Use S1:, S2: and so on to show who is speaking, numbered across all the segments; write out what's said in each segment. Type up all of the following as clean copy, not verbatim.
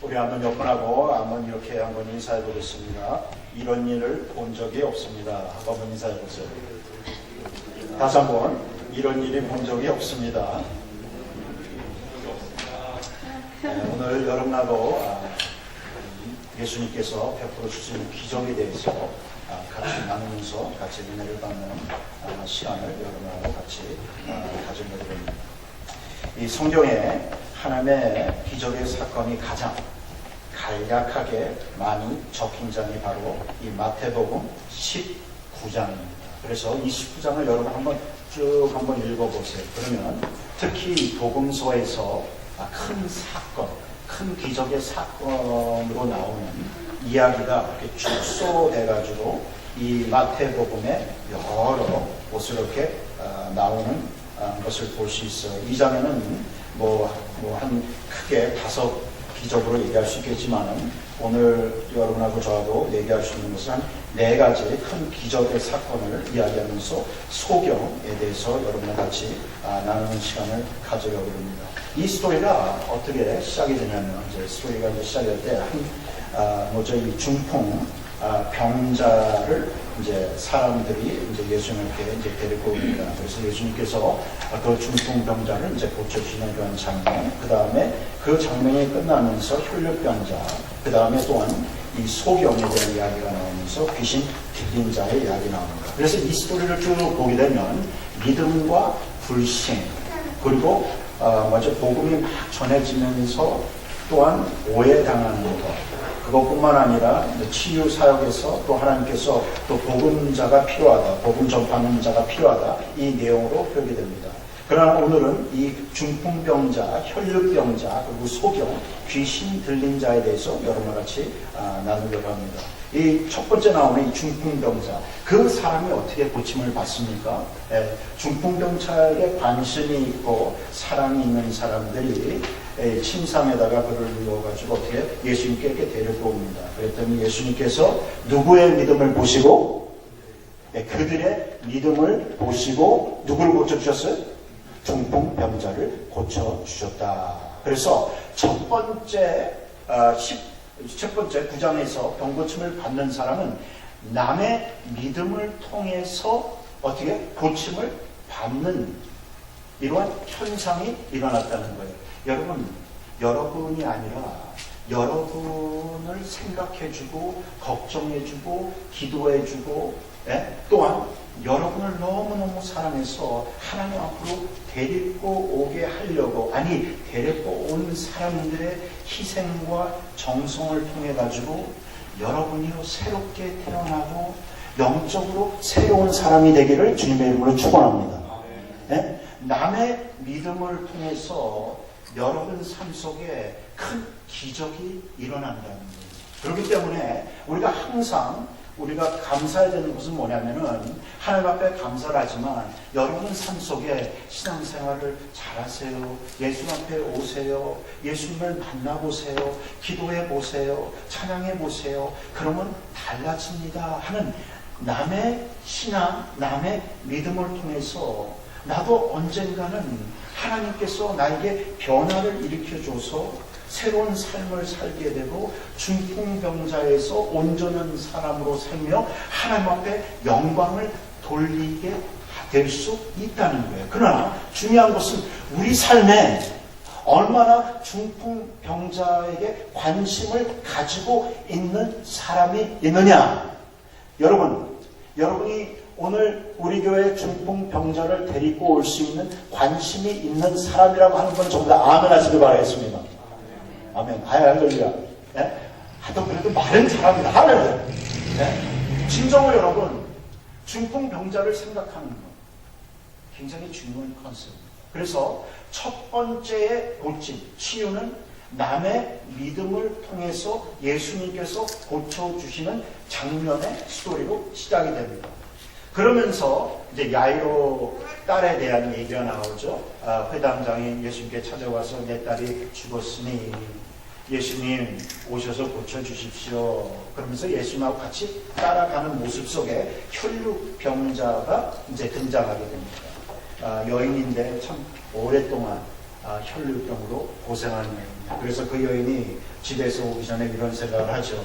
S1: 우리 한번 옆분하고 한번 이렇게 한번 인사해 보겠습니다. 이런 일을 본 적이 없습니다. 한번 인사해 보세요. 다시 한번 이런 일이 본 적이 없습니다. 오늘 여러분하고 예수님께서 베풀어 주신 기적에 대해서 같이 나누면서 같이 은혜를 받는 시간을 여러분하고 같이 가지게 됩니다. 이 성경에 하나님의 기적의 사건이 가장 간략하게 많이 적힌 장이 바로 이 마태복음 19장입니다. 그래서 이 19장을 여러분 한번 쭉 한번 읽어보세요. 그러면 특히 복음서에서 큰 사건, 큰 기적의 사건으로 나오는 이야기가 이렇게 축소돼가지고 이 마태복음에 여러 곳을 이렇게 나오는 것을 볼 수 있어요. 이 장에는 한 크게 5 기적으로 얘기할 수 있겠지만 오늘 여러분하고 저하고 얘기할 수 있는 것은 한 4가지 큰 기적의 사건을 이야기하면서 소경에 대해서 여러분과 같이 나누는 시간을 가져가고 있습니다. 이 스토리가 어떻게 시작이 되냐면 이제 스토리가 이제 시작할 때 이 중풍 병자를 이제 사람들이 이제 예수님께 이제 데리고 옵니다. 그래서 예수님께서 그 중풍 병자를 이제 고쳐주시는 그런 장면, 그 다음에 그 장면이 끝나면서 혈류병자, 그 다음에 또한 이 소경에 대한 이야기가 나오면서 귀신 들린 자의 이야기 나옵니다. 그래서 이 스토리를 쭉 보게 되면 믿음과 불신, 그리고 복음이 막 전해지면서 또한 오해당하는 것, 그것뿐만 아니라 치유 사역에서 또 하나님께서 또 복음자가 필요하다, 복음 전파하는 자가 필요하다, 이 내용으로 표기됩니다. 그러나 오늘은 이 중풍병자, 혈류병자, 그리고 소경, 귀신 들린 자에 대해서 여러분과 같이 나누려고 합니다. 이 첫 번째 나오는 이 중풍병자, 그 사람이 어떻게 고침을 받습니까? 중풍병자에게 관심이 있고 사랑이 있는 사람들이 침상에다가 그를 누워가지고 어떻게 예수님께 이렇게 데리고 옵니다. 그랬더니 예수님께서 누구의 믿음을 보시고, 그들의 믿음을 보시고 누구를 고쳐주셨어요? 중풍병자를 고쳐주셨다. 그래서 첫 번째 9장에서 병고침을 받는 사람은 남의 믿음을 통해서 어떻게 고침을 받는 이러한 현상이 일어났다는 거예요. 여러분, 여러분이 아니라 여러분을 생각해주고 걱정해주고 기도해주고 또한 여러분을 너무너무 사랑해서 하나님 앞으로 데리고 오게 하려고, 데리고 온 사람들의 희생과 정성을 통해 가지고 여러분이요 새롭게 태어나고 영적으로 새로운 사람이 되기를 주님의 이름으로 축원합니다. 남의 믿음을 통해서 여러분 삶 속에 큰 기적이 일어난다는 거예요. 그렇기 때문에 우리가 항상 우리가 감사해야 되는 것은 뭐냐면은 하나님 앞에 감사를 하지만 여러분 삶 속에 신앙생활을 잘하세요. 예수 앞에 오세요. 예수님을 만나보세요. 기도해보세요. 찬양해보세요. 그러면 달라집니다 하는 남의 신앙, 남의 믿음을 통해서 나도 언젠가는 하나님께서 나에게 변화를 일으켜줘서 새로운 삶을 살게 되고 중풍병자에서 온전한 사람으로 살며 하나님 앞에 영광을 돌리게 될 수 있다는 거예요. 그러나 중요한 것은 우리 삶에 얼마나 중풍병자에게 관심을 가지고 있는 사람이 있느냐. 여러분이 오늘 우리 교회 중풍병자를 데리고 올 수 있는 관심이 있는 사람이라고 하는 건 전부 다 아멘 하시길 바라겠습니다. 아멘. 할렐루야. 하여튼 그래도 말은 잘합니다. 할렐루야. 진정으로 여러분, 중풍병자를 생각하는 것 굉장히 중요한 컨셉입니다. 그래서 첫 번째의 고침, 치유는 남의 믿음을 통해서 예수님께서 고쳐주시는 장면의 스토리로 시작이 됩니다. 그러면서 이제 야이로 딸에 대한 얘기가 나오죠. 회당장이 예수님께 찾아와서 내 딸이 죽었으니 예수님 오셔서 고쳐주십시오. 그러면서 예수님하고 같이 따라가는 모습 속에 혈류병자가 이제 등장하게 됩니다. 여인인데 참 오랫동안 혈류병으로 고생하는 여인입니다. 그래서 그 여인이 집에서 오기 전에 이런 생각을 하죠.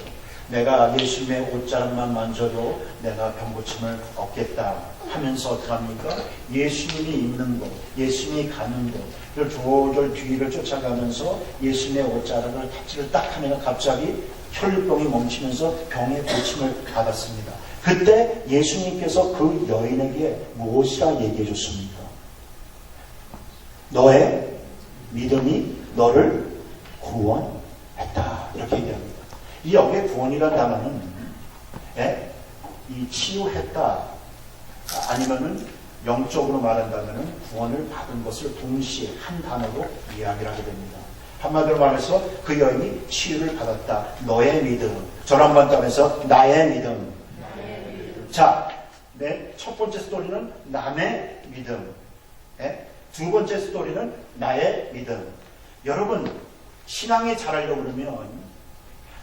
S1: 내가 예수님의 옷자락만 만져도 내가 병고침을 얻겠다 하면서 어떻게 합니까? 예수님이 있는 곳, 예수님이 가는 곳을 졸졸 뒤를 쫓아가면서 예수님의 옷자락을 터치를 딱 하면 갑자기 혈류병이 멈추면서 병의 고침을 받았습니다. 그때 예수님께서 그 여인에게 무엇이라 얘기해 줬습니까? 너의 믿음이 너를 구원했다. 이렇게 얘기합니다. 이 여기에 구원이라는 단어는 이 치유했다 아니면은 영적으로 말한다면은 구원을 받은 것을 동시에 한 단어로 이야기를 하게 됩니다. 한마디로 말해서 그 여인이 치유를 받았다. 너의 믿음. 전환반 단에서 나의 믿음. 자, 첫 번째 스토리는 남의 믿음. 두 번째 스토리는 나의 믿음. 여러분, 신앙이 자라려고 그러면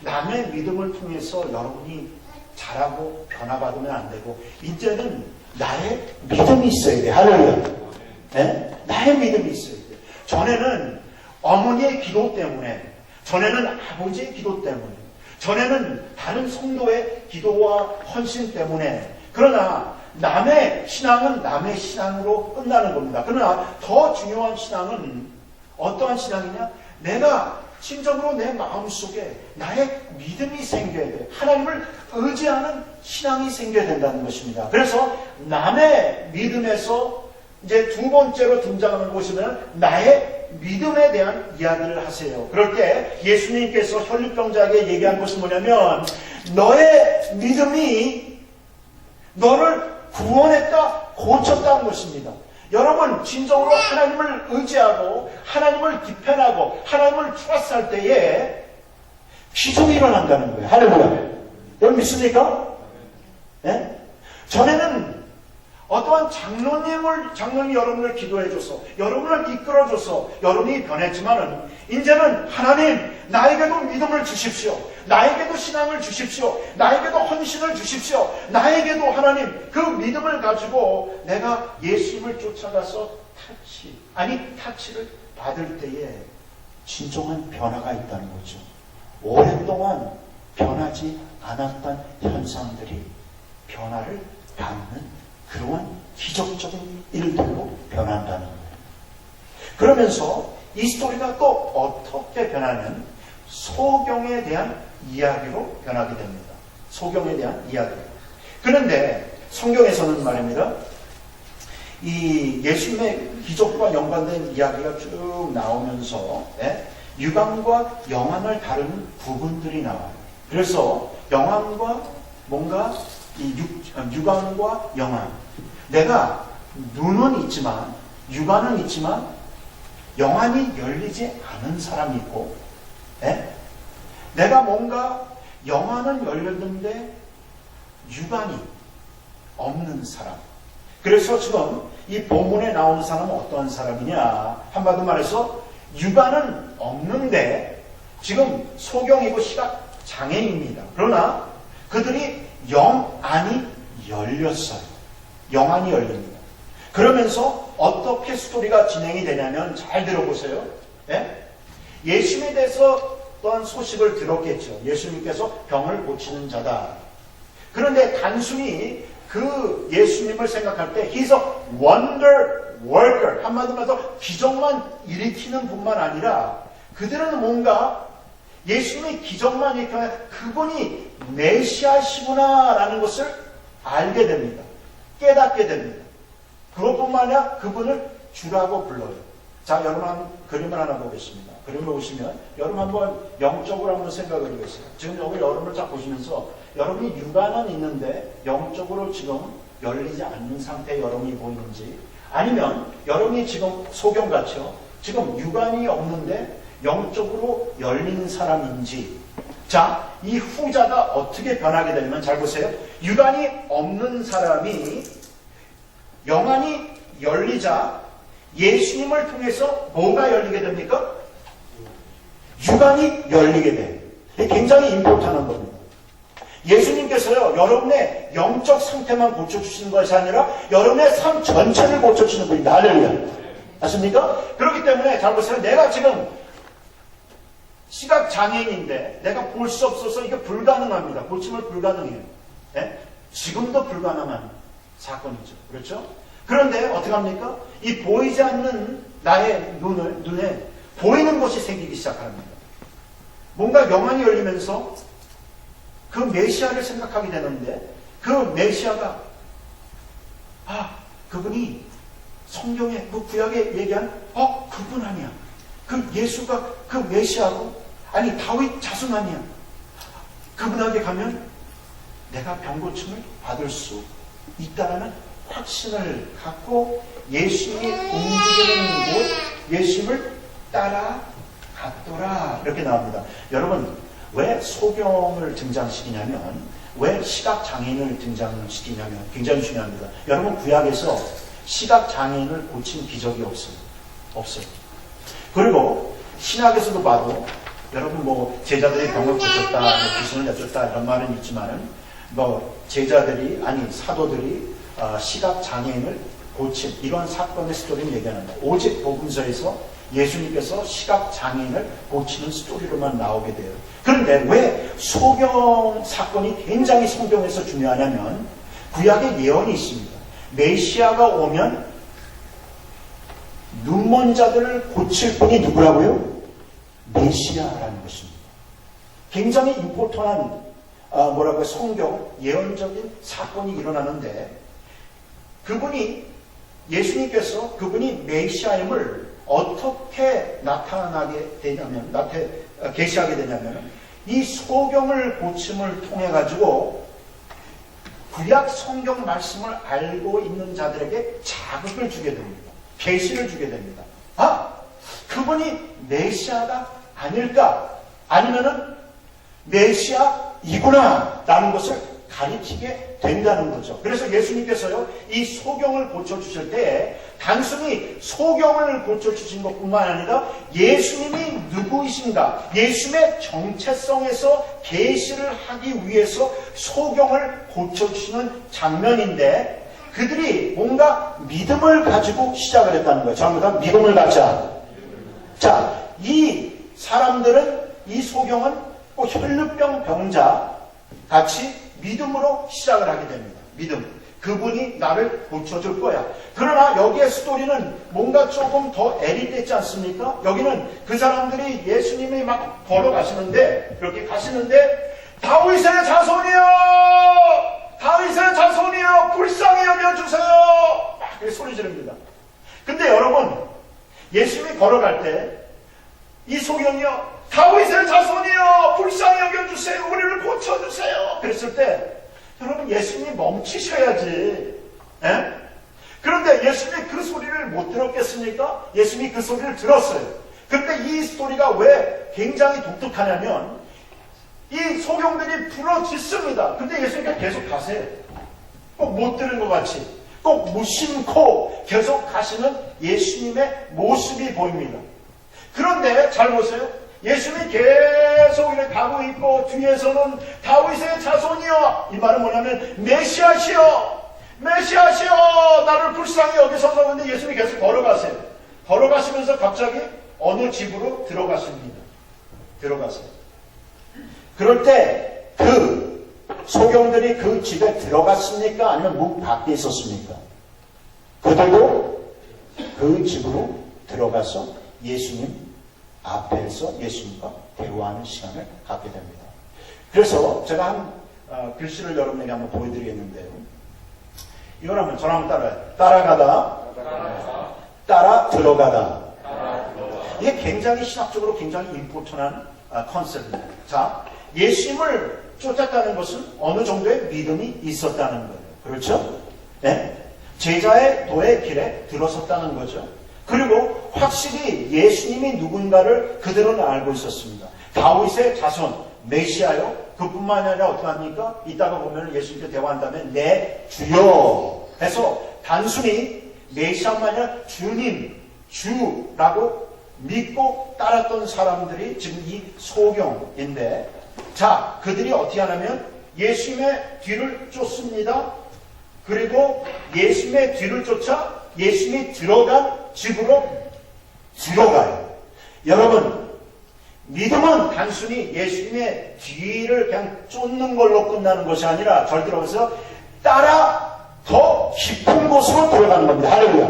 S1: 남의 믿음을 통해서 여러분이 자라고 변화받으면 안 되고, 이제는 나의 믿음이 있어야 돼. 할렐루야. 나의 믿음이 있어야 돼. 전에는 어머니의 기도 때문에, 전에는 아버지의 기도 때문에, 전에는 다른 성도의 기도와 헌신 때문에, 그러나 남의 신앙은 남의 신앙으로 끝나는 겁니다. 그러나 더 중요한 신앙은 어떠한 신앙이냐? 내가 진정으로 내 마음속에 나의 믿음이 생겨야 돼. 하나님을 의지하는 신앙이 생겨야 된다는 것입니다. 그래서 남의 믿음에서 이제 두 번째로 등장하는 것이면 나의 믿음에 대한 이야기를 하세요. 그럴 때 예수님께서 혈류병자에게 얘기한 것은 뭐냐면 너의 믿음이 너를 구원했다, 고쳤다는 것입니다. 여러분, 진정으로 하나님을 의지하고 하나님을 디펜하고 하나님을 트러스할 때에 기적이 일어난다는 거예요. 할렐루야. 여러분 믿습니까? 전에는 어떠한 장로님이 여러분을 기도해줘서 여러분을 이끌어줘서 여러분이 변했지만은 이제는 하나님 나에게도 믿음을 주십시오. 나에게도 신앙을 주십시오. 나에게도 헌신을 주십시오. 나에게도 하나님 그 믿음을 가지고 내가 예수님을 쫓아가서 타치를 받을 때에 진정한 변화가 있다는 거죠. 오랫동안 변하지 않았던 현상들이 변화를 갖는 그러한 기적적인 일들로 변한다는 거예요. 그러면서 이 스토리가 또 어떻게 변하냐면 소경에 대한 이야기로 변하게 됩니다. 소경에 대한 이야기. 그런데 성경에서는 말입니다. 이 예수님의 기적과 연관된 이야기가 쭉 나오면서 유관과 영안을 다루는 부분들이 나와요. 그래서 영안과 뭔가 유관과 영안. 내가 눈은 있지만 유관은 있지만 영안이 열리지 않은 사람이 있고, 내가 뭔가 영안은 열렸는데 유관이 없는 사람. 그래서 지금 이 본문에 나오는 사람은 어떠한 사람이냐? 한마디로 말해서 유관은 없는데 지금 소경이고 시각 장애인입니다. 그러나 그들이 영안이 열렸어요. 영안이 열립니다. 그러면서 어떻게 스토리가 진행이 되냐면 잘 들어보세요. 예수님에 대해서 또한 소식을 들었겠죠. 예수님께서 병을 고치는 자다. 그런데 단순히 그 예수님을 생각할 때 He's a wonder worker. 한마디로 말해서 기적만 일으키는 뿐만 아니라 그들은 뭔가 예수님이 기적만 일으키면 그분이 메시아시구나라는 것을 알게 됩니다. 깨닫게 됩니다. 그것뿐만 아니라 그분을 주라고 불러요. 자, 여러분 한 그림을 하나 보겠습니다. 그림을 보시면 여러분 한번 영적으로 한번 생각을 해보세요. 지금 여기 여러분을 쫙 보시면서 여러분이 육안은 있는데 영적으로 지금 열리지 않는 상태에 여러분이 보이는지, 아니면 여러분이 지금 소경같이요 지금 육안이 없는데 영적으로 열린 사람인지. 자, 이 후자가 어떻게 변하게 되냐면 잘 보세요. 육안이 없는 사람이 영안이 열리자 예수님을 통해서 뭐가 열리게 됩니까? 육안이 열리게 돼요. 이게 굉장히 임포트한 겁니다. 예수님께서요, 여러분의 영적 상태만 고쳐주시는 것이 아니라 여러분의 삶 전체를 고쳐주시는 분입니다. 할렐루야. 아십니까? 그렇기 때문에 잘 보세요. 내가 지금 시각 장애인인데 내가 볼 수 없어서 이게 불가능합니다. 고침을 불가능해요. 예? 지금도 불가능한 사건이죠. 그렇죠? 그런데 어떻게 합니까? 이 보이지 않는 나의 눈에 보이는 것이 생기기 시작합니다. 뭔가 영안이 열리면서 그 메시아를 생각하게 되는데 그 메시아가 그분이 성경에 그 구약에 얘기한 그분 아니야. 그 예수가 그 메시아고 아니 다윗 자손 아니야. 그분에게 가면 내가 병고침을 받을 수 있다라는 확신을 갖고 예수님이 움직이는 곳 예수님을 따라갔더라 이렇게 나옵니다. 여러분 왜 소경을 등장시키냐면 왜 시각장애인을 등장시키냐면 굉장히 중요합니다. 여러분 구약에서 시각장애인을 고친 기적이 없어요. 그리고 신약에서도 봐도 여러분 뭐 제자들이 병을 고쳤다, 뭐 귀신을 내쫓다 이런 말은 있지만은 뭐 제자들이 아니 사도들이 시각장애인을 고친 이런 사건의 스토리를 얘기하는데 오직 복음서에서 예수님께서 시각장애인을 고치는 스토리로만 나오게 돼요. 그런데 왜 소경 사건이 굉장히 성경에서 중요하냐면 구약에 예언이 있습니다. 메시아가 오면 눈먼 자들을 고칠 분이 누구라고요? 메시아라는 것입니다. 굉장히 임포턴한 성경 예언적인 사건이 일어나는데 예수님께서 그분이 메시아임을 어떻게 나타나게 되냐면 계시하게 되냐면 이 소경을 고침을 통해 가지고 구약 성경 말씀을 알고 있는 자들에게 자극을 주게 됩니다. 계시를 주게 됩니다. 그분이 메시아가 아닐까? 아니면은 메시아이구나 라는 것을 가리키게 된다는 거죠. 그래서 예수님께서요 이 소경을 고쳐주실 때 단순히 소경을 고쳐주신 것뿐만 아니라 예수님이 누구이신가 예수님의 정체성에서 계시를 하기 위해서 소경을 고쳐주시는 장면인데 그들이 뭔가 믿음을 가지고 시작을 했다는 거예요. 전부 다 믿음을 갖자. 자, 이 사람들은 이 소경은 혈루병 병자 같이 믿음으로 시작을 하게 됩니다. 믿음. 그분이 나를 고쳐줄 거야. 그러나 여기의 스토리는 뭔가 조금 더 애리됐지 않습니까? 여기는 그 사람들이 예수님이 막 걸어가시는데 그렇게 가시는데 다윗의 자손이여! 다윗의 자손이여! 불쌍히 여겨주세요! 막 그렇게 소리 지릅니다. 근데 여러분 예수님이 걸어갈 때 이 소경이요 다윗의 자손이여 불쌍히 여겨주세요. 우리를 고쳐주세요. 그랬을 때 여러분 예수님이 멈추셔야지. 에? 그런데 예수님이 그 소리를 못 들었겠습니까? 예수님이 그 소리를 들었어요. 그런데 이 스토리가 왜 굉장히 독특하냐면 이 소경들이 부러졌습니다. 근데 예수님이 계속 가세요. 꼭 못 들은 것 같이 꼭 무심코 계속 가시는 예수님의 모습이 보입니다. 그런데 잘 보세요. 예수님이 계속 이렇게 가고 있고 뒤에서는 다윗의 자손이여 이 말은 뭐냐면 메시아시여 메시아시여 나를 불쌍히 여기소서. 근데 예수님이 계속 걸어가세요. 걸어가시면서 갑자기 어느 집으로 들어가십니다. 들어가세요. 그럴 때 그 소경들이 그 집에 들어갔습니까? 아니면 문 밖에 있었습니까? 그들도 그 집으로 들어가서 예수님 앞에서 예수님과 대화하는 시간을 갖게 됩니다. 그래서 제가 한 글씨를 여러분에게 한번 보여드리겠는데요. 이걸 한번 저랑 한번 따라해요. 따라가다, 따라 들어가다. 이게 굉장히 신학적으로 굉장히 임포턴한 컨셉입니다. 자, 예수님을 쫓았다는 것은 어느 정도의 믿음이 있었다는 거예요. 그렇죠? 네? 제자의 도의 길에 들어섰다는 거죠. 그리고 확실히 예수님이 누군가를 그들은 알고 있었습니다. 다윗의 자손, 메시아요. 그뿐만 아니라 어떻게 합니까? 이따가 보면 예수님께 대화한 다음에 내 주여 해서 단순히 메시아만 아니라 주님, 주라고 믿고 따랐던 사람들이 지금 이 소경인데 자, 그들이 어떻게 하냐면 예수님의 뒤를 쫓습니다. 그리고 예수님의 뒤를 쫓아 예수님이 들어간 집으로 들어가요. 여러분, 믿음은 단순히 예수님의 뒤를 그냥 쫓는 걸로 끝나는 것이 아니라 절대로 해서 따라 더 깊은 곳으로 들어가는 겁니다. 할렐루야.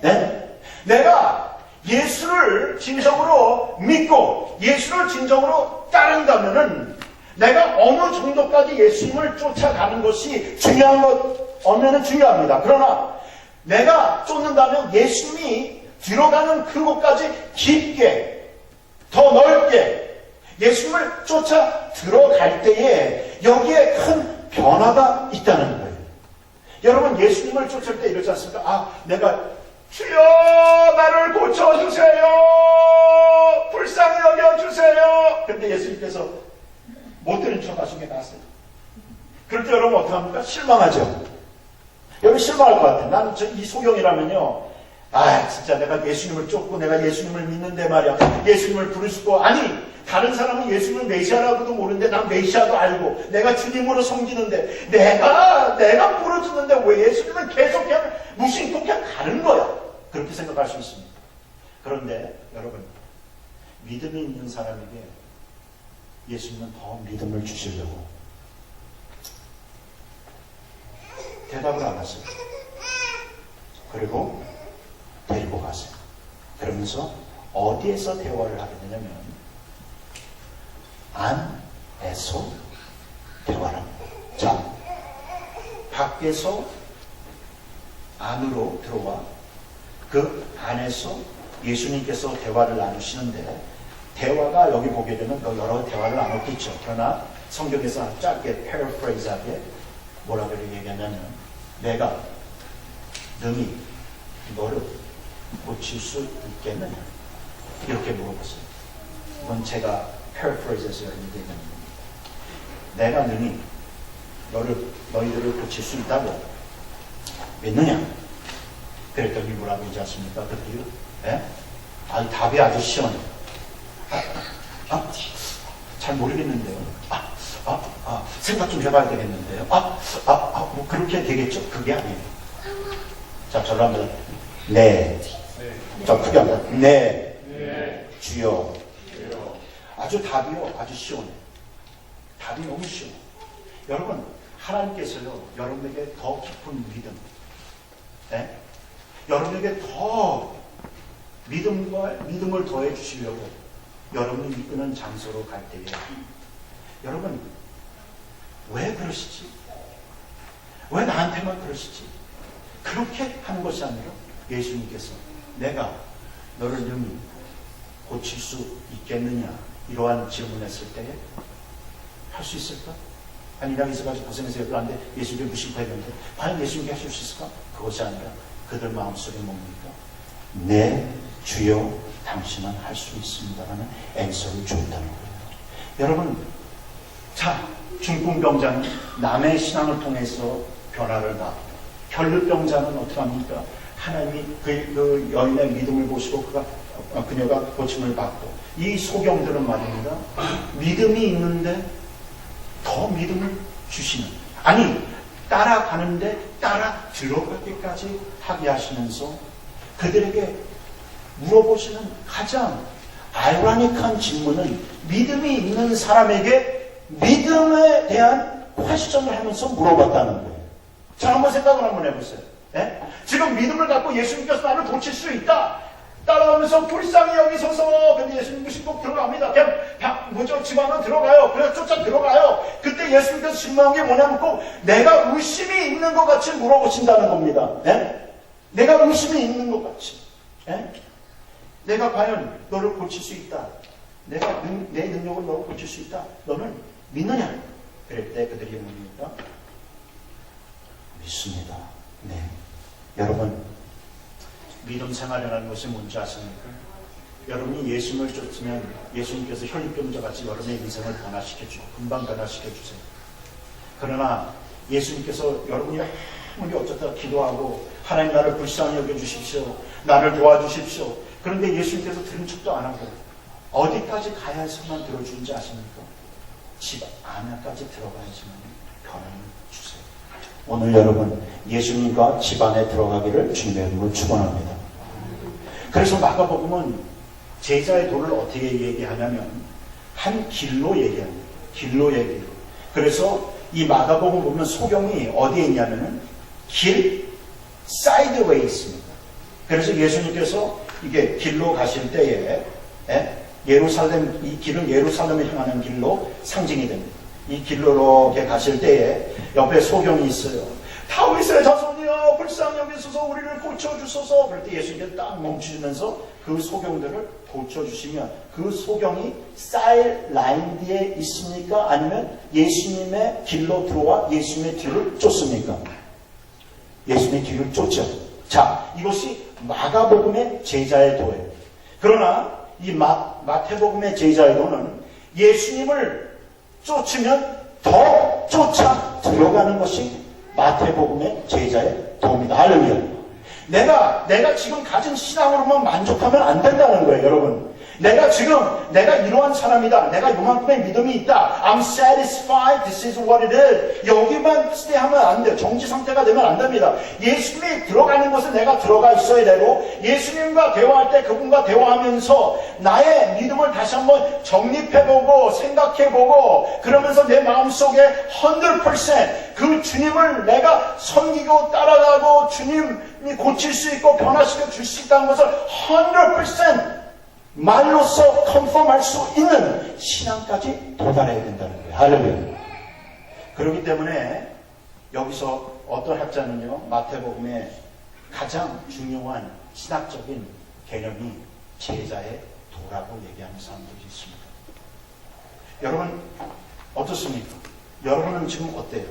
S1: 네? 내가 예수를 진정으로 믿고 예수를 진정으로 따른다면은 내가 어느 정도까지 예수님을 쫓아가는 것이 중요한 것, 어면은 중요합니다. 그러나 내가 쫓는다면 예수님이 들어가는 그곳까지 깊게, 더 넓게 예수님을 쫓아 들어갈 때에 여기에 큰 변화가 있다는 거예요. 여러분, 예수님을 쫓을 때 이러지 않습니까? 아, 내가 주여 나를 고쳐주세요. 불쌍히 여겨주세요. 그런데 예수님께서 못 들은 척 하시게 나왔어요. 그럴 때 여러분 어떡합니까? 실망하죠. 여러분 실망할 것 같아요. 나는 이 소경이라면요. 아, 진짜 내가 예수님을 쫓고 내가 예수님을 믿는데 말이야. 예수님을 부르시고, 아니 다른 사람은 예수님을 메시아라고도 모르는데 난 메시아도 알고 내가 주님으로 섬기는데 내가 부르짖는데 왜 예수님은 계속 그냥 무심코 그냥 가는 거야. 그렇게 생각할 수 있습니다. 그런데 여러분, 믿음이 있는 사람에게 예수님은 더 믿음을 주시려고 대답을 안 하세요. 그리고 데리고 가세요. 그러면서 어디에서 대화를 하게 되냐면 안에서 대화를 합니다. 자, 밖에서 안으로 들어와 그 안에서 예수님께서 대화를 나누시는데, 대화가 여기 보게 되면 여러 대화를 나눴겠죠. 그러나 성경에서 짧게 패러프레이즈하게 뭐라고 얘기하냐면, 내가 능히 너를 고칠 수 있겠느냐, 이렇게 물어봤어요. 이건 제가 패러프레이즈해서 여러분에게 얘기합니다. 내가 능히 너희들을 고칠 수 있다고 믿느냐? 그랬더니 뭐라고 하지 않습니까? 그때요? 예? 답이 아주 시원해. 잘 모르겠는데요. 생각 좀 해봐야 되겠는데요. 뭐 그렇게 되겠죠? 그게 아니에요. 자, 저를 한번. 네. 자, 크게 한번. 네. 주여. 아주 답이요. 아주 시원해. 답이 너무 쉬워. 여러분, 하나님께서요, 여러분에게 더 깊은 믿음, 네? 여러분에게 더 믿음을 더해 주시려고 여러분이 이끄는 장소로 갈 때에, 여러분, 왜 그러시지? 왜 나한테만 그러시지? 그렇게 하는 것이 아니라 예수님께서 내가 너를 능히 고칠 수 있겠느냐, 이러한 질문했을 때에 할 수 있을까? 아니, 내가 있어가지고 고생해서 여기 왔는데 예수님께 무심코 했는데 과연 예수님께 하실 수 있을까? 그것이 아니라 그들 마음속에 뭡니까? 네, 주여, 당신은 할 수 있습니다라는 앤서를 줬다는 거예요. 여러분, 자, 중풍병자는 남의 신앙을 통해서 변화를 받고, 혈루병자는 어떻게 합니까? 하나님이 그 여인의 믿음을 보시고 그녀가 고침을 받고, 이 소경들은 말입니다, 믿음이 있는데 더 믿음을 주시는, 아니 따라가는데 따라 들어가기까지 하게 하시면서 그들에게 물어보시는 가장 아이러니한 질문은 믿음이 있는 사람에게 믿음에 대한 퀘스천을 하면서 물어봤다는 거예요. 자, 한번 생각을 한번 해보세요. 네? 지금 믿음을 갖고 예수님께서 나를 고칠 수 있다, 따라오면서 불쌍히 여기소서. 근데 예수님 무심코 들어갑니다. 그냥 집 안으로 들어가요. 그래서 쫓아 들어가요. 그때 예수님께서 질문한 게 뭐냐면 꼭 내가 의심이 있는 것 같이 물어보신다는 겁니다. 네? 내가 의심이 있는 것 같이. 네? 내가 과연 너를 고칠 수 있다, 내가 내 능력으로 너를 고칠 수 있다, 너는 믿느냐? 그럴 때 그들이 뭡니까? 믿습니다. 네. 여러분, 믿음 생활이라는 것이 뭔지 아십니까? 여러분이 예수님을 쫓으면 예수님께서 혈육병자 같이 여러분의 인생을 변화시켜주고 금방 변화시켜주세요. 그러나 예수님께서 여러분이 아무리 어쩌다 기도하고 하나님 나를 불쌍히 여겨주십시오, 나를 도와주십시오, 그런데 예수님께서 들은 척도 안 하고 어디까지 가야지만 들어주는지 아십니까? 집 안에까지 들어가야지만 변화를 주세요. 오늘 여러분, 예수님과 집 안에 들어가기를 주님의 이름으로 축원합니다. 그래서 마가복음은 제자의 도를 어떻게 얘기하냐면 한 길로 얘기합니다. 길로 얘기해요. 그래서 이 마가복음 보면 소경이 어디에 있냐면은 길 사이드웨이에 있습니다. 그래서 예수님께서 이게 길로 가실 때에 예루살렘, 이 길은 예루살렘을 향하는 길로 상징이 됩니다. 이 길로 이렇게 가실 때에 옆에 소경이 있어요. 다윗의 자손이여 불쌍히 여기소서 우리를 고쳐주소서. 그럴 때 예수님께서 딱 멈추시면서 그 소경들을 고쳐주시면 그 소경이 사이라인 뒤에 있습니까? 아니면 예수님의 길로 들어와 예수님의 뒤를 쫓습니까? 예수님의 뒤를 쫓죠. 자, 이것이 마가복음의 제자의 도예요. 그러나 이 마태복음의 제자의 도는 예수님을 쫓으면 더 쫓아 들어가는 것이 마태복음의 제자의 도입니다. 할렐루야. 내가 지금 가진 신앙으로만 만족하면 안 된다는 거예요, 여러분. 내가 이러한 사람이다. 내가 요만큼의 믿음이 있다. I'm satisfied. This is what it is. 여기만 스테이하면 안 돼요. 정지 상태가 되면 안 됩니다. 예수님이 들어가는 곳에 내가 들어가 있어야 되고, 예수님과 대화할 때 그분과 대화하면서 나의 믿음을 다시 한번 정립해보고 생각해보고, 그러면서 내 마음속에 100% 그 주님을 내가 섬기고 따라가고 주님이 고칠 수 있고 변화시켜 줄 수 있다는 것을 100% 말로써 컨펌할 수 있는 신앙까지 도달해야 된다는 거예요. 할렐루야. 그렇기 때문에 여기서 어떤 학자는요, 마태복음의 가장 중요한 신학적인 개념이 제자의 도라고 얘기하는 사람들이 있습니다. 여러분 어떻습니까? 여러분은 지금 어때요?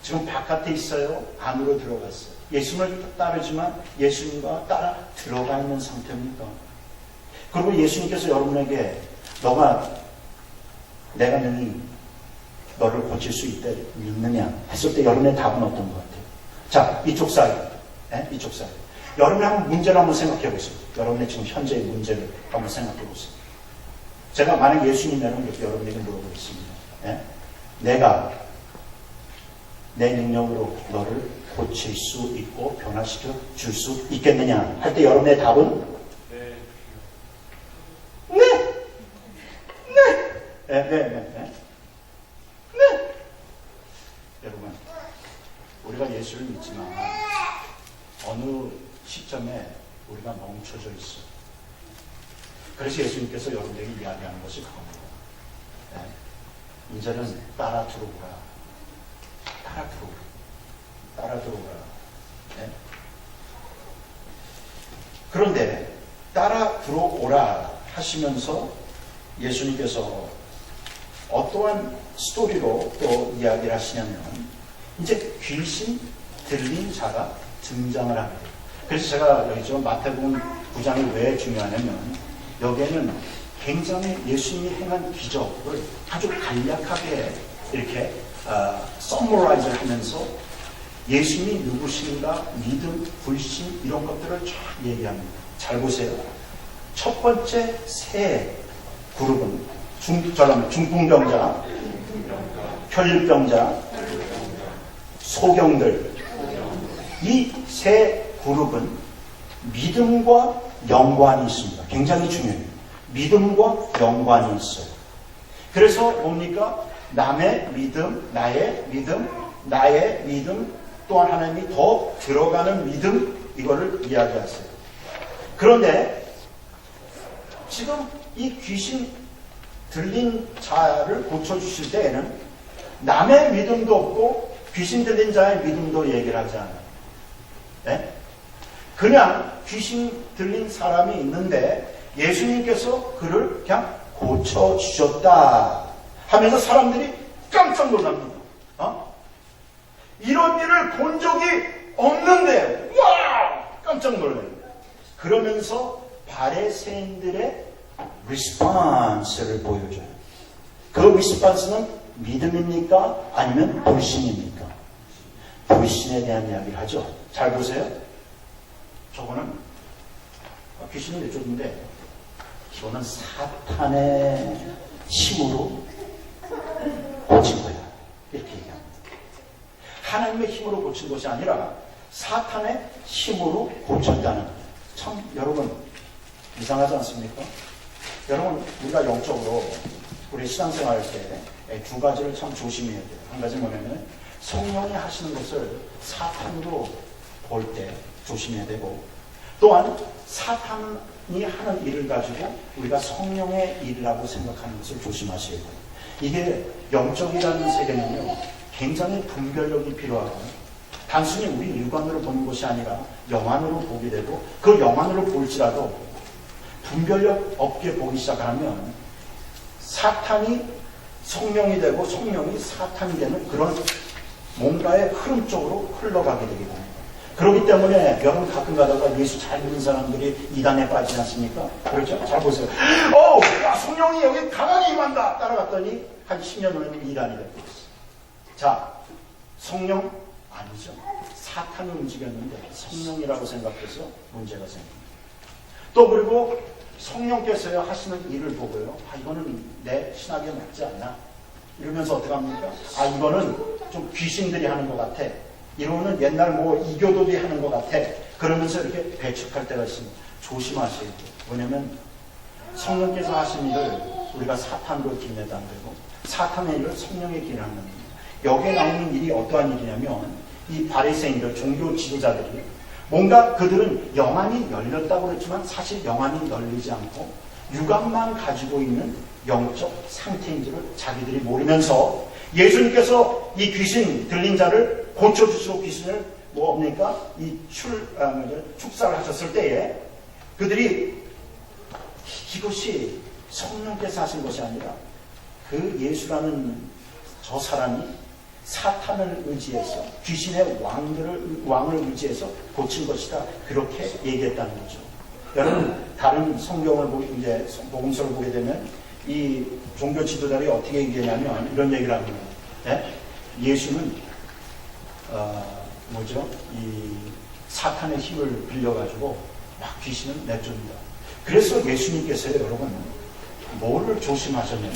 S1: 지금 바깥에 있어요? 안으로 들어갔어요? 예수님을 따르지만 예수님과 따라 들어가 있는 상태입니까? 그리고 예수님께서 여러분에게 내가 능히 너를 고칠 수 있다 믿느냐 했을 때 여러분의 답은 어떤 것 같아요? 자, 이쪽 사이. 여러분이 한번 문제를 한번 생각해 보세요. 여러분의 지금 현재의 문제를 한번 생각해 보세요. 제가 만약 예수님이라면 이렇게 여러분에게 물어보겠습니다. 내가 내 능력으로 너를 고칠 수 있고 변화시켜 줄 수 있겠느냐 할 때 여러분의 답은 네. 여러분, 우리가 예수를 믿지만 어느 시점에 우리가 멈춰져 있어. 그래서 예수님께서 여러분에게 이야기하는 것이 그겁니다. 이제는 따라 들어오라. 그런데 따라 들어오라 하시면서 예수님께서 어떠한 스토리로 또 이야기를 하시냐면 이제 귀신 들린 자가 등장을 합니다. 그래서 제가 여기 지금 마태복음 9장이 왜 중요하냐면 여기에는 굉장히 예수님이 행한 기적을 아주 간략하게 이렇게 서머라이즈 하면서 예수님이 누구신가, 믿음, 불신 이런 것들을 쫙 얘기합니다. 잘 보세요. 첫 번째 세 그룹은 중풍병자, 혈류병자, 소경들, 이 세 그룹은 믿음과 연관이 있습니다. 굉장히 중요해요. 믿음과 연관이 있어요. 그래서 뭡니까? 남의 믿음, 나의 믿음, 또한 하나님이 더 들어가는 믿음, 이거를 이야기하세요. 그런데 지금 이 귀신 들린 자를 고쳐주실 때에는 남의 믿음도 없고 귀신 들린 자의 믿음도 얘기를 하지 않아요. 그냥 귀신 들린 사람이 있는데 예수님께서 그를 그냥 고쳐주셨다 하면서 사람들이 깜짝 놀랍니다. 이런 일을 본 적이 없는데 와! 깜짝 놀라요. 그러면서 바리새인들의 리스폰스를 보여줘요. 그 리스폰스는 믿음입니까? 아니면 불신입니까? 불신에 대한 이야기를 하죠. 잘 보세요. 저거는 귀신을 내쫓는데 이거는 사탄의 힘으로 고친 거야. 이렇게 얘기합니다. 하나님의 힘으로 고친 것이 아니라 사탄의 힘으로 고쳤다는 거예요. 참 여러분 이상하지 않습니까? 여러분, 우리가 영적으로 우리 신앙생활 때 두 가지를 참 조심해야 돼요. 한 가지 뭐냐면 성령이 하시는 것을 사탄으로 볼 때 조심해야 되고, 또한 사탄이 하는 일을 가지고 우리가 성령의 일이라고 생각하는 것을 조심하셔야 돼요. 이게 영적이라는 세계는요, 굉장히 분별력이 필요하고, 단순히 우리 일관으로 보는 것이 아니라 영안으로 보게 되고, 그 영안으로 볼지라도 분별력 없게 보기 시작하면 사탄이 성령이 되고 성령이 사탄이 되는 그런 뭔가의 흐름 쪽으로 흘러가게 되게 됩니다. 그렇기 때문에 여러분 가끔 가다가 예수 잘 믿는 사람들이 이단에 빠지지 않습니까? 그렇죠? 잘 보세요. 야, 성령이 여기 강하게 임한다! 따라갔더니 한 10년 후에는 이단이 되고 있어요. 자, 성령 아니죠. 사탄이 움직였는데 성령이라고 생각해서 문제가 생깁니다. 또 그리고 성령께서 하시는 일을 보고요, 이거는 내 신학에 맞지 않나? 이러면서 어떻게 합니까? 이거는 좀 귀신들이 하는 것 같아. 이거는 옛날 이교도들이 하는 것 같아. 그러면서 이렇게 배척할 때가 있습니다. 조심하셔야 돼요. 왜냐면 성령께서 하신 일을 우리가 사탄으로 기내도 안 되고, 사탄의 일을 성령의 길을 하는 겁니다. 여기에 나오는 일이 어떠한 일이냐면, 이 바리새인들, 종교 지도자들이 뭔가 그들은 영안이 열렸다고 그랬지만 사실 영안이 열리지 않고 육안만 가지고 있는 영적 상태인 줄을 자기들이 모르면서 예수님께서 이 귀신 들린 자를 고쳐주시고 귀신을 축사를 하셨을 때에 그들이 이것이 성령께서 하신 것이 아니라 그 예수라는 저 사람이 사탄을 의지해서 귀신의 왕을 의지해서 고친 것이다. 그렇게 얘기했다는 거죠. 여러분, 다른 성경을 이제 복음서를 보게 되면 이 종교 지도자들이 어떻게 얘기하냐면 이런 얘기를 합니다. 예수는 이 사탄의 힘을 빌려가지고 막 귀신을 내쫓는다. 그래서 예수님께서요, 여러분, 뭐를 조심하셨냐면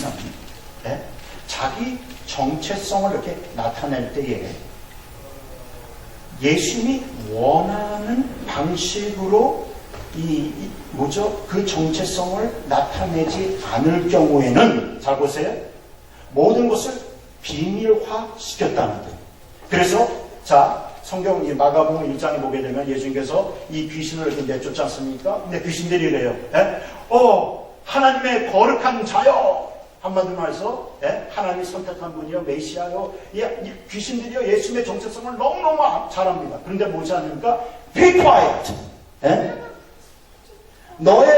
S1: 자기 정체성을 이렇게 나타낼 때에 예수님이 원하는 방식으로 그 정체성을 나타내지 않을 경우에는, 잘 보세요, 모든 것을 비밀화 시켰다는 거예요. 그래서 성경 마가복음 1장에 보게 되면 예수님께서 이 귀신을 이렇게 내쫓지 않습니까? 근데 귀신들이 이래요. 하나님의 거룩한 자여, 한마디로 말해서 하나님이 선택한 분이요, 메시아요, 귀신들이요 예수님의 정체성을 너무너무 잘 압니다. 그런데 뭐지 않습니까? Be quiet. 너의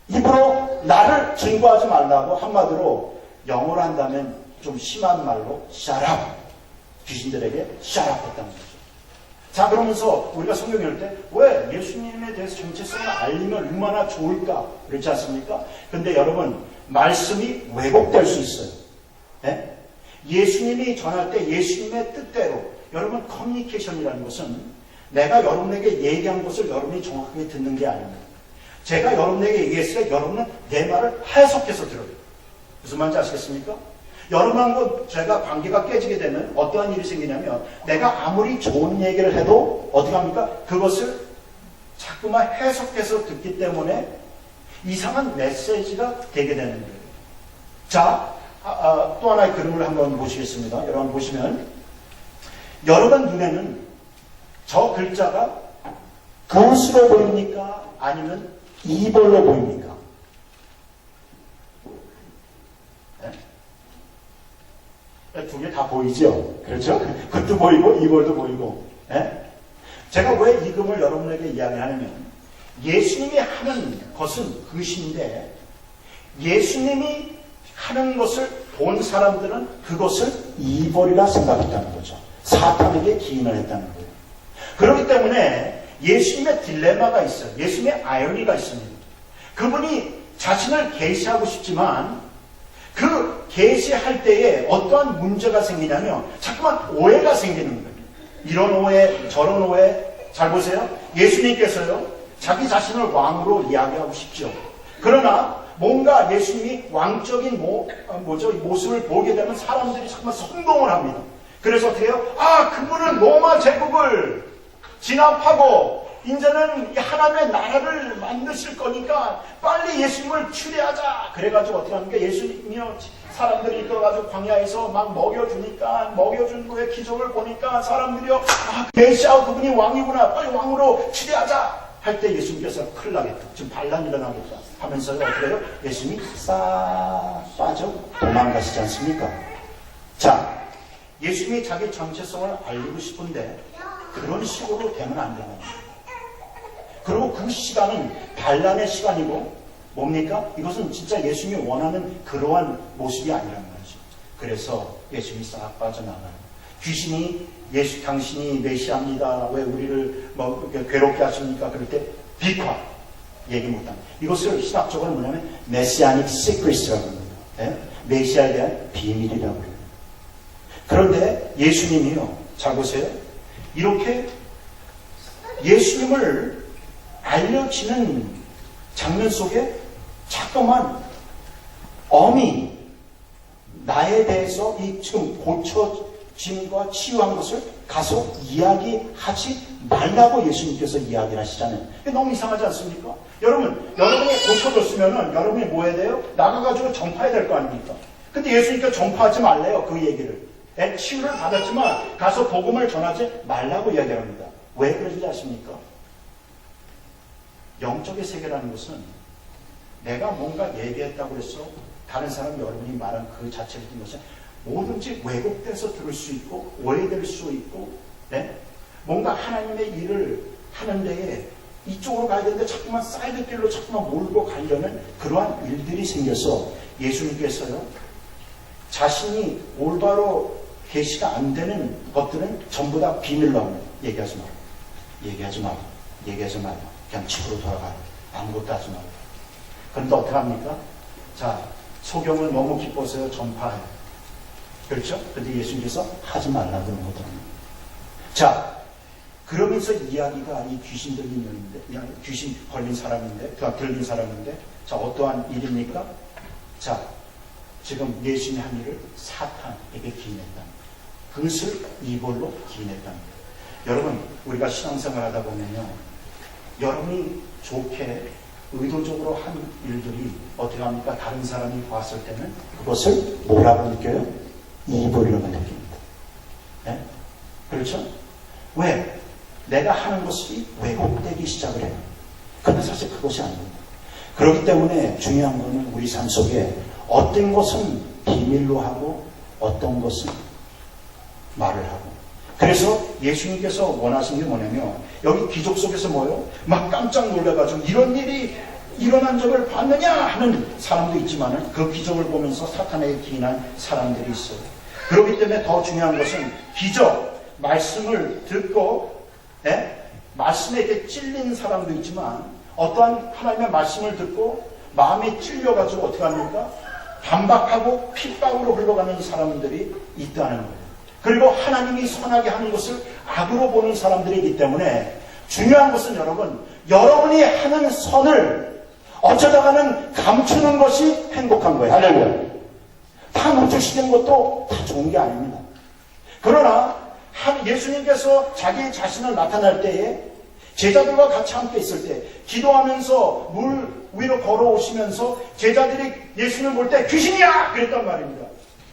S1: 입으로 나를 증거하지 말라고, 한마디로 영어로 한다면 좀 심한 말로 shut up. 귀신들에게 shut up 했다는 거죠. 자, 그러면서 우리가 성경 읽을 때 왜 예수님에 대해서 정체성을 알리면 얼마나 좋을까 그렇지 않습니까? 근데 여러분, 말씀이 왜곡될 수 있어요. 예수님이 전할 때 예수님의 뜻대로, 여러분, 커뮤니케이션이라는 것은 내가 여러분에게 얘기한 것을 여러분이 정확하게 듣는 게 아닙니다. 제가 여러분에게 얘기했을 때 여러분은 내 말을 해석해서 들어요. 무슨 말인지 아시겠습니까? 여러분하고 제가 관계가 깨지게 되면 어떠한 일이 생기냐면, 내가 아무리 좋은 얘기를 해도 어떻게 합니까? 그것을 자꾸만 해석해서 듣기 때문에 이상한 메시지가 되게 되는 거예요. 자, 또 하나의 그림을 한번 보시겠습니다. 여러분 보시면, 여러분 눈에는 저 글자가 굿으로 보입니까? 아니면 이볼로 보입니까? 두 개 다 보이죠? 그렇죠? 굿도 보이고 이볼도 보이고. 제가 왜 이 그림을 여러분에게 이야기하냐면, 예수님이 하는 것은 그것인데 예수님이 하는 것을 본 사람들은 그것을 이볼이라 생각했다는 거죠. 사탄에게 기인을 했다는 거예요. 그렇기 때문에 예수님의 딜레마가 있어요. 예수님의 아이러니가 있습니다. 그분이 자신을 계시하고 싶지만 그 계시할 때에 어떠한 문제가 생기냐면 자꾸만 오해가 생기는 거예요. 이런 오해, 저런 오해. 잘 보세요. 예수님께서요, 자기 자신을 왕으로 이야기하고 싶죠. 그러나 뭔가 예수님이 왕적인 모습을 보게 되면 사람들이 자꾸만 선동을 합니다. 그래서 어떻게 해요? 그분은 로마 제국을 진압하고 이제는 하나님의 나라를 만드실 거니까 빨리 예수님을 추대하자. 그래가지고 어떻게 합니까? 예수님이요 사람들이 이끌어가지고 광야에서 막 먹여주니까, 먹여준 후에 기적을 보니까 사람들이요 메시아 그분이 왕이구나, 빨리 왕으로 추대하자 할 때 예수님께서 큰일 나겠다, 지금 반란 일어나겠다 하면서 어떻게 해요? 예수님이 싹 빠져 도망가시지 않습니까? 자, 예수님이 자기 정체성을 알리고 싶은데 그런 식으로 되면 안 되는 거예요. 그리고 그 시간은 반란의 시간이고 뭡니까? 이것은 진짜 예수님이 원하는 그러한 모습이 아니라는 거죠. 그래서 예수님이 싹 빠져나가요. 귀신이 당신이 메시아입니다, 왜 우리를 괴롭게 하십니까? 그럴 때 비파 얘기 못합니다. 이것을 신학적으로 뭐냐면 메시아닉 시크릿이라고 합니다. 네? 메시아에 대한 비밀이라고 해요. 그런데 예수님이요, 잘 보세요. 이렇게 예수님을 알려지는 장면 속에 자꾸만 엄히 나에 대해서 이 지금 고쳐짐과 치유한 것을 가서 이야기하지 말라고 예수님께서 이야기를 하시잖아요. 너무 이상하지 않습니까? 여러분이 고쳐졌으면은 여러분이 뭐 해야 돼요? 나가가지고 전파해야 될 거 아닙니까? 근데 예수님께서 전파하지 말래요, 그 얘기를. 치유를 받았지만 가서 복음을 전하지 말라고 이야기합니다. 왜 그러는지 아십니까? 영적의 세계라는 것은 내가 뭔가 얘기했다고 해서 다른 사람 여러분이 말한 그 자체를 든 것은 뭐든지 왜곡돼서 들을 수 있고 오해될 수 있고, 네? 뭔가 하나님의 일을 하는 데에 이쪽으로 가야 되는데 자꾸만 사이드 길로 자꾸만 몰고 가려는 그러한 일들이 생겨서 예수님께서요, 자신이 올바로 계시가 안 되는 것들은 전부 다 비밀로 합니다. 얘기하지 말고 그냥 집으로 돌아가요. 아무것도 하지 말고. 그런데 어떻게 합니까? 자, 소경을 너무 기뻐서요 전파해요. 그렇죠? 근데 예수님께서 하지 말라고 그런 거거든요. 자, 그러면서 이야기가 이 귀신 걸린 사람인데, 들린 사람인데, 자, 어떠한 일입니까? 자, 지금 예수님이 한 일을 사탄에게 기인했다. 그것을 이벌로 기인했다. 여러분, 우리가 신앙생활 하다 보면요, 여러분이 좋게 의도적으로 한 일들이 어떻게 합니까? 다른 사람이 봤을 때는 그것을 뭐라고 느껴요? 이벌이라고 느낍니다. 네? 그렇죠? 왜? 내가 하는 것이 왜곡되기 시작을 해요. 그런데 사실 그것이 아닙니다. 그렇기 때문에 중요한 것은 우리 삶 속에 어떤 것은 비밀로 하고 어떤 것은 말을 하고. 그래서 예수님께서 원하신 게 뭐냐면, 여기 기적 속에서 뭐요? 막 깜짝 놀라가지고 이런 일이 일어난 적을 봤느냐 하는 사람도 있지만 그 기적을 보면서 사탄에게 기인한 사람들이 있어요. 그렇기 때문에 더 중요한 것은 기적, 말씀을 듣고 말씀에 이렇게 찔린 사람도 있지만 어떠한 하나님의 말씀을 듣고 마음이 찔려가지고 어떻게 합니까? 반박하고 핍박으로 흘러가는 사람들이 있다는 거예요. 그리고 하나님이 선하게 하는 것을 악으로 보는 사람들이기 때문에 중요한 것은 여러분이 하는 선을 어쩌다가는 감추는 것이 행복한 거예요. 할렐루야. 다 멈추시는 것도 다 좋은 게 아닙니다. 그러나 예수님께서 자기 자신을 나타날 때에 제자들과 같이 함께 있을 때 기도하면서 물 위로 걸어오시면서 제자들이 예수님을 볼 때 귀신이야! 그랬단 말입니다.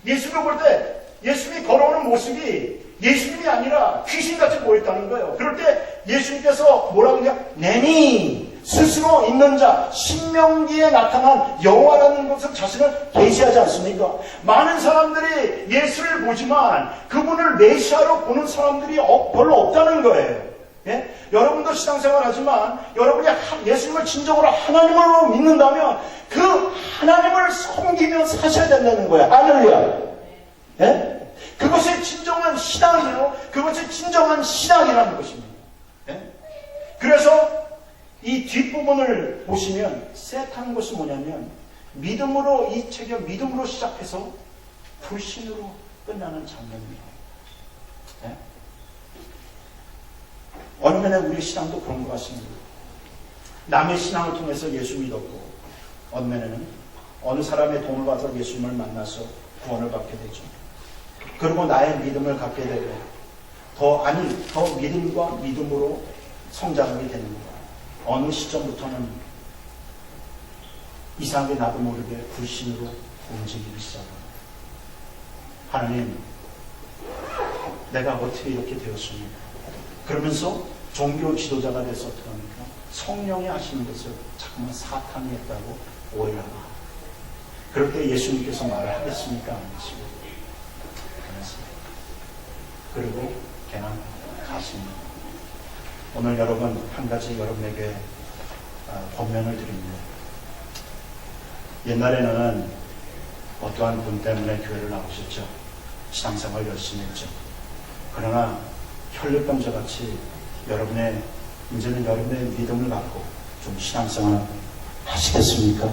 S1: 예수님을 볼 때 예수님이 걸어오는 모습이 예수님이 아니라 귀신같이 보였다는 거예요. 그럴 때 예수님께서 뭐라고 그러냐? 내니 스스로 있는 자, 신명기에 나타난 여호와라는 것을 자신을 계시하지 않습니까? 많은 사람들이 예수를 보지만 그분을 메시아로 보는 사람들이 별로 없다는 거예요. 예? 여러분도 신앙생활 하지만 여러분이 예수님을 진정으로 하나님으로 믿는다면 그 하나님을 섬기며 사셔야 된다는 거예요. 할렐루야. 예? 그것이 진정한 신앙이에요. 그것이 진정한 신앙이라는 것입니다. 예? 그래서 이 뒷부분을 보시면 셋하는 것이 뭐냐면 믿음으로, 이 책이 믿음으로 시작해서 불신으로 끝나는 장면이에요. 예? 어느 면에 우리 신앙도 그런 것 같습니다. 남의 신앙을 통해서 예수 믿었고 어느 면에는 어느 사람의 도움을 받아 예수님을 만나서 구원을 받게 되죠. 그리고 나의 믿음을 갖게 되고 더 믿음과 믿음으로 성장하게 되는 거예요. 어느 시점부터는 이상하게 나도 모르게 불신으로 움직이기 시작합니다. 하나님, 내가 어떻게 이렇게 되었습니까? 그러면서 종교 지도자가 돼서 어떻게 합니까? 성령이 하시는 것을 자꾸만 사탄이 했다고 오해하고, 그럴 때 예수님께서 말을 하겠습니까? 안 하시고, 그리고 그냥 가십니다. 오늘 여러분, 한 가지 여러분에게 권면을 드립니다. 옛날에는 어떠한 분 때문에 교회를 나오셨죠. 신앙생활 열심히 했죠. 그러나 혈류병자같이 이제는 여러분의 믿음을 갖고 좀 신앙생활 하시겠습니까?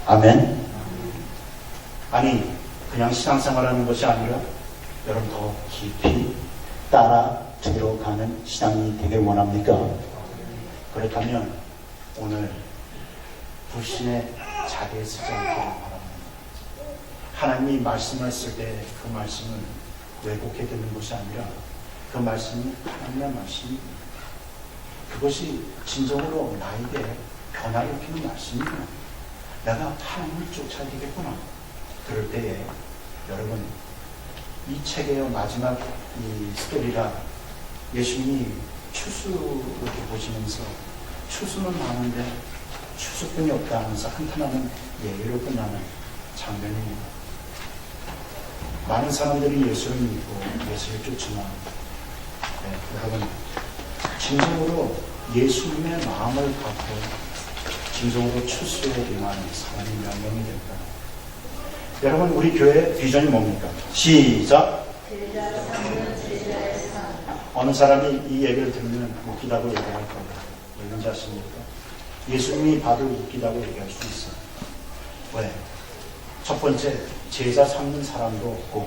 S1: 아멘. 아니, 그냥 신앙생활하는 것이 아니라 여러분 더 깊이 따라 들어가는 신앙이 되길 원합니까? 그렇다면 오늘 불신의 자리에 서지 않기를 바랍니다. 하나님이 말씀했을 때 그 말씀을 왜곡해 듣는 것이 아니라 그 말씀이 하나님의 말씀입니다. 그것이 진정으로 나에게 변화를 주는 말씀이구나. 내가 하나님을 쫓아야 되겠구나. 그럴 때에 여러분, 이 책의 마지막 이 스토리라 예수님이 추수 이렇게 보시면서 추수는 많은데 추수꾼이 없다 하면서 한탄하는 예로 끝나는 장면입니다. 많은 사람들이 예수를 믿고 예수를 쫓지만 여러분, 진정으로 예수님의 마음을 갖고 진정으로 추수에 임하는 사람이 몇 명이 될까? 여러분, 우리 교회 비전이 뭡니까? 시작! 어느 사람이 이 얘기를 들으면 웃기다고 얘기할 겁니다. 왜 그런지 아십니까? 예수님이 봐도 웃기다고 얘기할 수 있어요. 왜? 첫 번째, 제자 삼는 사람도 없고,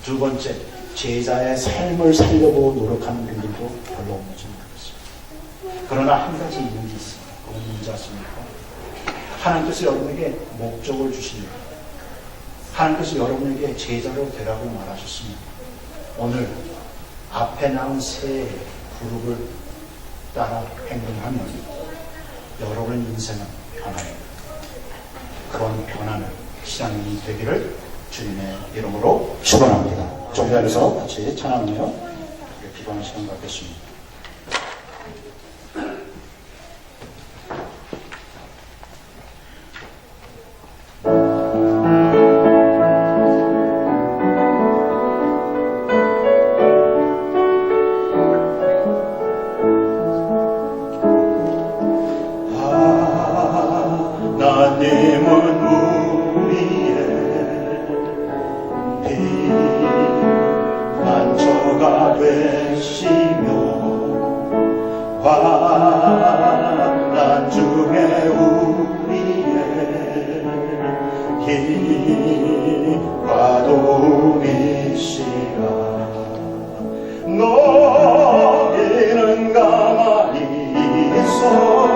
S1: 두 번째, 제자의 삶을 살려고 노력하는 분들도 별로 없는 줄 모르겠습니다. 그러나 한 가지 있는 게 있어요. 그건 뭔지 아십니까? 하나님께서 여러분에게 목적을 주십니다. 하나님께서 여러분에게 제자로 되라고 말하셨습니다. 오늘 앞에 나온 세 그룹을 따라 행동하면 여러분의 인생은 변합니다. 그런 변화는 신앙인이 되기를 주님의 이름으로 축원합니다. 좀 자리에서 같이 찬양하며 기도하는 시간 갖겠습니다.
S2: 너희는 가만히 있어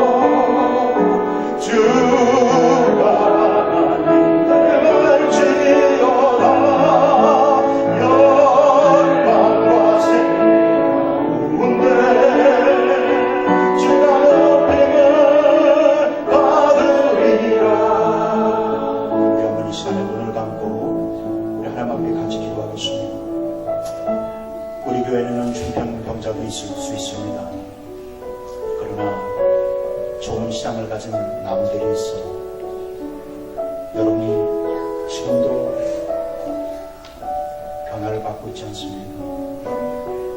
S1: 신앙을 가진 남들이 있어 여러분이 지금도 변화를 받고 있지 않습니까?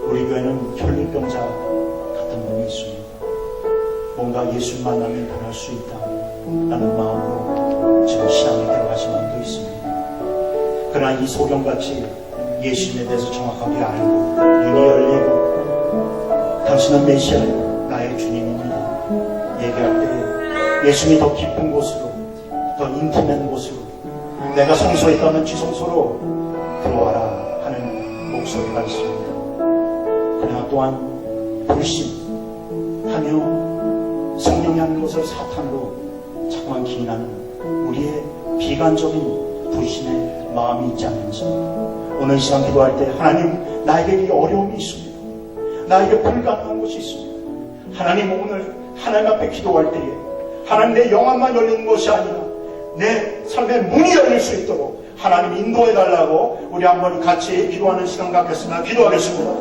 S1: 우리 교회는 혈류병자 같은 분이 있습니다. 뭔가 예수 만나면 변할 수 있다 라는 마음으로 지금 신앙에 들어가신 분도 있습니다. 그러나 이 소경같이 예수님에 대해서 정확하게 알고 눈이 열리고 당신은 메시아 나의 주님입니다 얘기할 때 예수님이 더 깊은 곳으로 더 인tim한 곳으로 내가 성소했다면 지성소로 들어와라 하는 목소리가 있습니다. 그러나 또한 불신하며 성령이 하는 것을 사탄으로 자꾸만 기인하는 우리의 비관적인 불신의 마음이 있지 않는지 오늘 시간 기도할 때 하나님 나에게 이 어려움이 있습니다. 나에게 불가능한 것이 있습니다. 하나님, 오늘 하나님 앞에 기도할 때에 하나님 내 영안만 열리는 것이 아니라 내 삶의 문이 열릴 수 있도록 하나님 인도해 달라고 우리 한번 같이 기도하는 시간 갖겠습니다. 기도하겠습니다.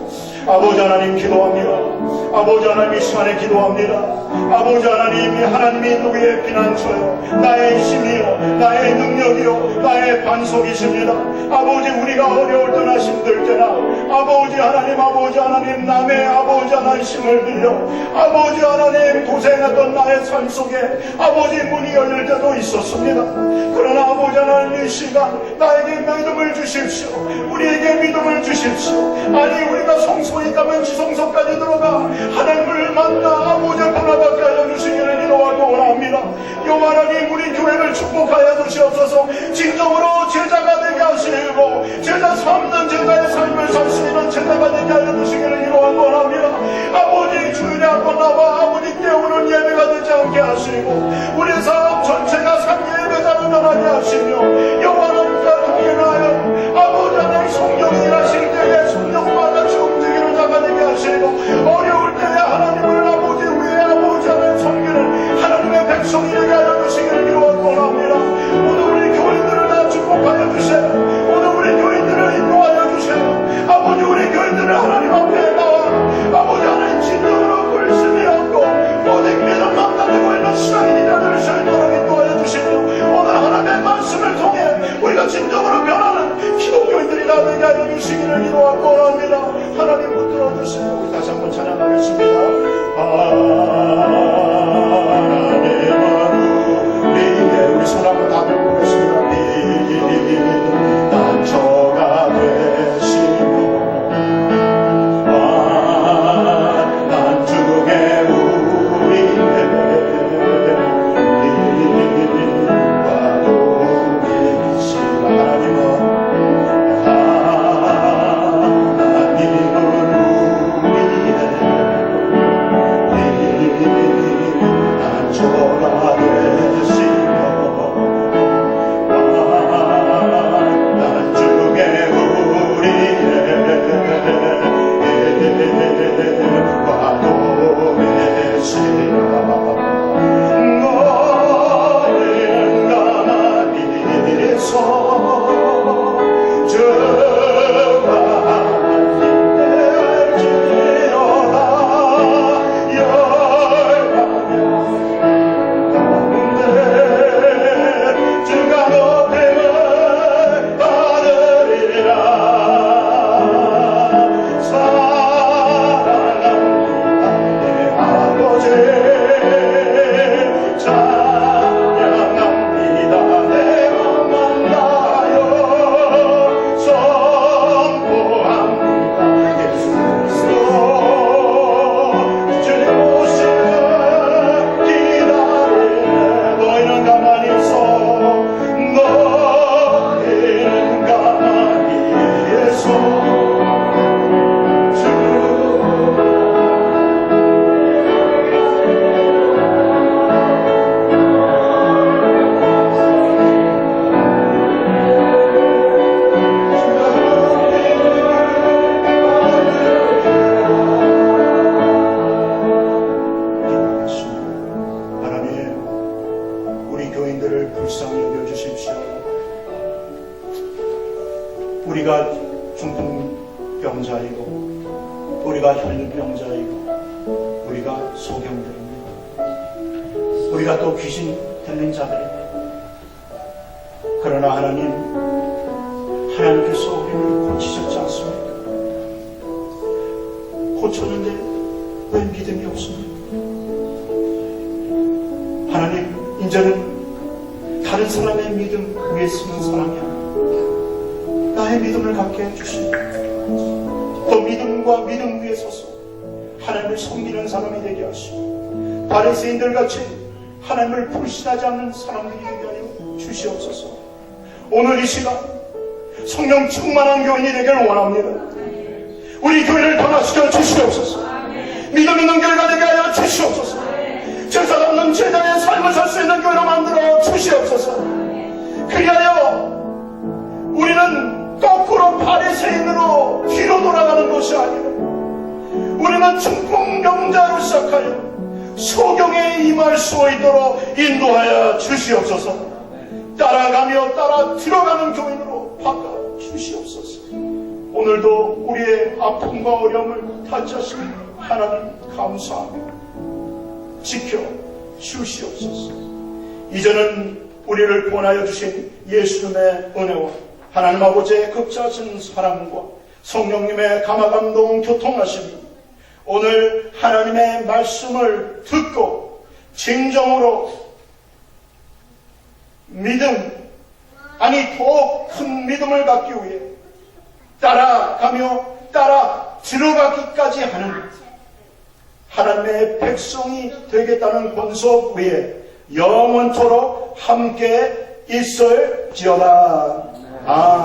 S1: 아버지 하나님, 기도합니다. 아버지 하나님, 이 시간에 기도합니다. 아버지 하나님, 하나님이 누구의 피난처요, 나의 힘이요, 나의 능력이요, 나의 반석이십니다. 아버지, 우리가 어려울 때나 힘들 때나 아버지 하나님, 남의 아버지 하나님 힘을 빌려 아버지 하나님 고생했던 나의 삶 속에 아버지 문이 열릴 때도 있었습니다. 그러나 아버지 하나님, 이 시간 나에게 믿음을 주십시오. 우리에게 믿음을 주십시오. 아니, 우리가 성소에 가면 지성소까지 들어가 하나님을 만나 아버지 문화받게 하여 주시기를 기도하고 원합니다. 여호와 하나님, 우리 교회를 축복하여 주시옵소서. 진정으로 제자가 되게 하시고 제자 삼는 제자의 삶을 살 수 있는 제자가 되게 하여 주시기를 기도하고 원합니다. 아버지, 주일에 한번 나와 아버지 깨우는 예배가 되지 않게 하시고 우리 사람 전체가 상계 예배자로 변하게 하시며 여호와 하나님과 동행하여 아버지 하나님 성령이 일하실 때에 성령과 같이 움직이는 자가 되게 하시고 어려울 때에 하나님을 아버지 위에 아버지 하나님 섬기는 하나님의 백성이 되게 하여 주시기를 기도하고 원합니다. 오늘 우리 교인들을 다 축복하여 주세요. 오늘 우리 교인들을 인도하여 주세요. 아버지, 우리 교인들을 하나님 앞에 나와 아버지 하나님 진정으로 불신이 없고 모든 믿음만 가지고 있는 신앙인이 되는 수 있도록 인도하여 주시고 오늘 하나님의 말씀을 통해 우리가 진정으로 변하는 기독교인들이라 되게 하여 주시기를 기도하고 원합니다. 하나님 붙들어 주시고 다시 한번 찬양하겠습니다. 하나님은 우리에게 우리 손 한번 다 들어보겠습니다. 난처가 되시고 난중에 우리에게 우리가 중풍병자이고 우리가 혈류병자이고 우리가 소경들입니다. 우리가 또 귀신 들린 자들입니다. 그러나 하나님께서 우리를 고치셨지 않습니까? 고쳤는데 왜 믿음이 없습니까? 하나님, 이제는 다른 사람의 믿음 위에 쓰는 사람이 아니라 나의 믿음을 갖게 해주시고 또 믿음과 믿음 위에 서서 하나님을 섬기는 사람이 되게 하시고 바리새인들 같이 하나님을 불신하지 않는 사람들이 되게 하여 주시옵소서. 오늘 이 시간 성령 충만한 교인이 되기를 원합니다. 우리 교회를 변화시켜 주시옵소서. 믿음 있는 교회가 되게 하여 주시옵소서. 제자 없는 제자의 삶을 살 수 있는 교회로 만들어 주시옵소서. 그리하여 우리는 거꾸로 바리새인으로 뒤로 돌아가는 것이 아니라
S2: 우리는 중풍병자로 시작하여 소경에 임할 수 있도록 인도하여 주시옵소서. 따라가며 따라 들어가는 교인으로 바꿔 주시옵소서. 오늘도 우리의 아픔과 어려움을 다짜시고 하나님 감사하며 지켜 주시옵소서. 이제는 우리를 구원하여 주신 예수님의 은혜와 하나님 아버지의 극차하신 사랑과 성령님의 감화감동 교통하심이 오늘 하나님의 말씀을 듣고 진정으로 믿음, 아니 더욱 큰 믿음을 갖기 위해 따라가며 따라 들어가기까지 하는 하나님의 백성이 되겠다는 권속 위에 영원토록 함께 있을지어다. 아멘.